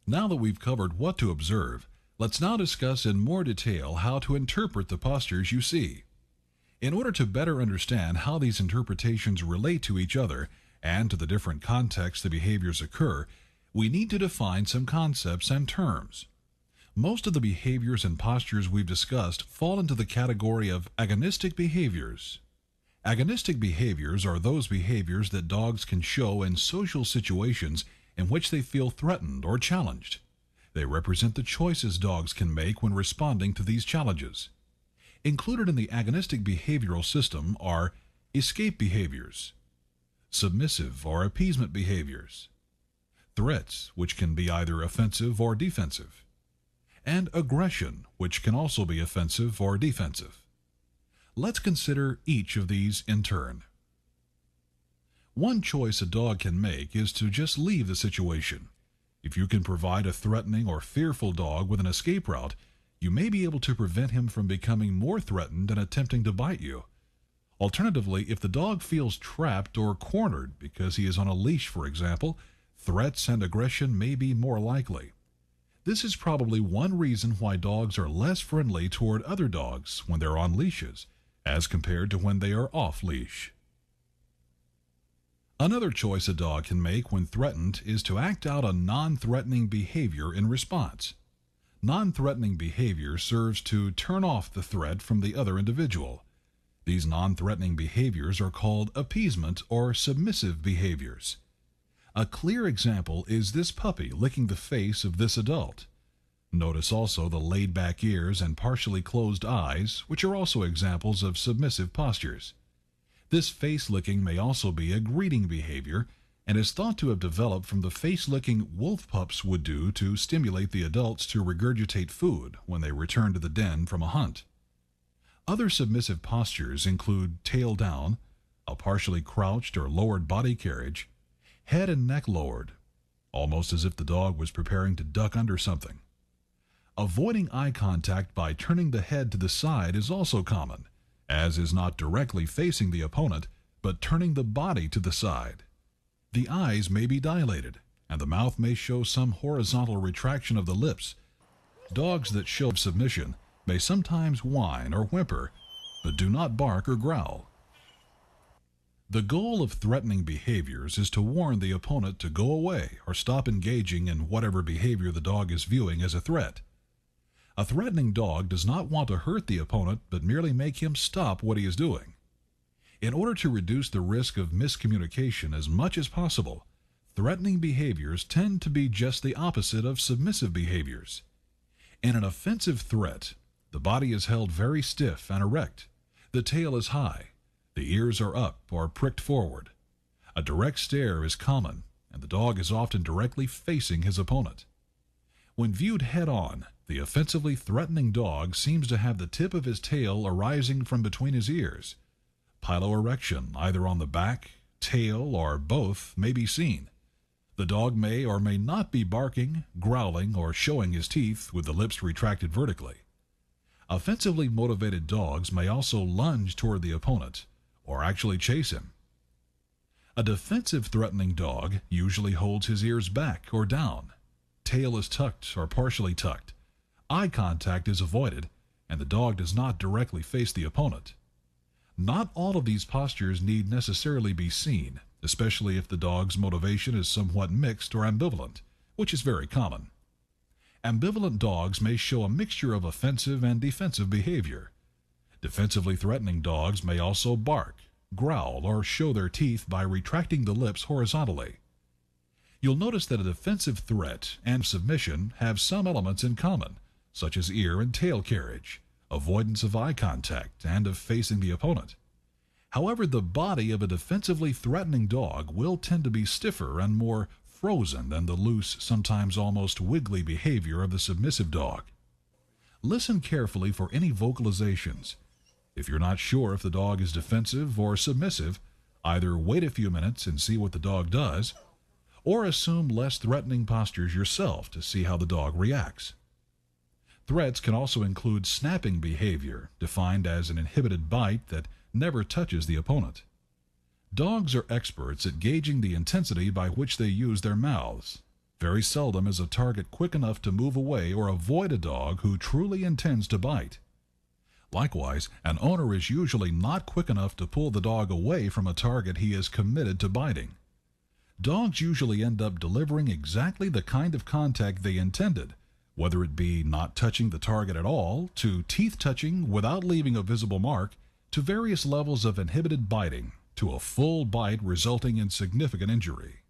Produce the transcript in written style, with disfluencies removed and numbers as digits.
Now that we've covered what to observe, let's now discuss in more detail how to interpret the postures you see. In order to better understand how these interpretations relate to each other and to the different contexts the behaviors occur, we need to define some concepts and terms. Most of the behaviors and postures we've discussed fall into the category of agonistic behaviors. Agonistic behaviors are those behaviors that dogs can show in social situations in which they feel threatened or challenged. They represent the choices dogs can make when responding to these challenges. Included in the agonistic behavioral system are escape behaviors, submissive or appeasement behaviors, threats, which can be either offensive or defensive, and aggression, which can also be offensive or defensive. Let's consider each of these in turn. One choice a dog can make is to just leave the situation. If you can provide a threatening or fearful dog with an escape route, you may be able to prevent him from becoming more threatened and attempting to bite you. Alternatively, if the dog feels trapped or cornered because he is on a leash, for example, threats and aggression may be more likely. This is probably one reason why dogs are less friendly toward other dogs when they're on leashes, as compared to when they are off leash. Another choice a dog can make when threatened is to act out a non-threatening behavior in response. Non-threatening behavior serves to turn off the threat from the other individual. These non-threatening behaviors are called appeasement or submissive behaviors. A clear example is this puppy licking the face of this adult. Notice also the laid-back ears and partially closed eyes, which are also examples of submissive postures. This face licking may also be a greeting behavior and is thought to have developed from the face licking wolf pups would do to stimulate the adults to regurgitate food when they return to the den from a hunt. Other submissive postures include tail down, a partially crouched or lowered body carriage, head and neck lowered, almost as if the dog was preparing to duck under something. Avoiding eye contact by turning the head to the side is also common, as is not directly facing the opponent, but turning the body to the side. The eyes may be dilated, and the mouth may show some horizontal retraction of the lips. Dogs that show submission may sometimes whine or whimper, but do not bark or growl. The goal of threatening behaviors is to warn the opponent to go away or stop engaging in whatever behavior the dog is viewing as a threat. A threatening dog does not want to hurt the opponent, but merely make him stop what he is doing. In order to reduce the risk of miscommunication as much as possible, threatening behaviors tend to be just the opposite of submissive behaviors. In an offensive threat, the body is held very stiff and erect. The tail is high. The ears are up or pricked forward. A direct stare is common, and the dog is often directly facing his opponent. When viewed head-on, the offensively threatening dog seems to have the tip of his tail arising from between his ears. Piloerection, either on the back, tail, or both, may be seen. The dog may or may not be barking, growling, or showing his teeth with the lips retracted vertically. Offensively motivated dogs may also lunge toward the opponent, or actually chase him. A defensive threatening dog usually holds his ears back or down. Tail is tucked or partially tucked. Eye contact is avoided, and the dog does not directly face the opponent. Not all of these postures need necessarily be seen, especially if the dog's motivation is somewhat mixed or ambivalent, which is very common. Ambivalent dogs may show a mixture of offensive and defensive behavior. Defensively threatening dogs may also bark, growl, or show their teeth by retracting the lips horizontally. You'll notice that a defensive threat and submission have some elements in common, such as ear and tail carriage, avoidance of eye contact, and of facing the opponent. However, the body of a defensively threatening dog will tend to be stiffer and more frozen than the loose, sometimes almost wiggly behavior of the submissive dog. Listen carefully for any vocalizations. If you're not sure if the dog is defensive or submissive, either wait a few minutes and see what the dog does, or assume less threatening postures yourself to see how the dog reacts. Threats can also include snapping behavior, defined as an inhibited bite that never touches the opponent. Dogs are experts at gauging the intensity by which they use their mouths. Very seldom is a target quick enough to move away or avoid a dog who truly intends to bite. Likewise, an owner is usually not quick enough to pull the dog away from a target he is committed to biting. Dogs usually end up delivering exactly the kind of contact they intended, whether it be not touching the target at all, to teeth touching without leaving a visible mark, to various levels of inhibited biting, to a full bite resulting in significant injury.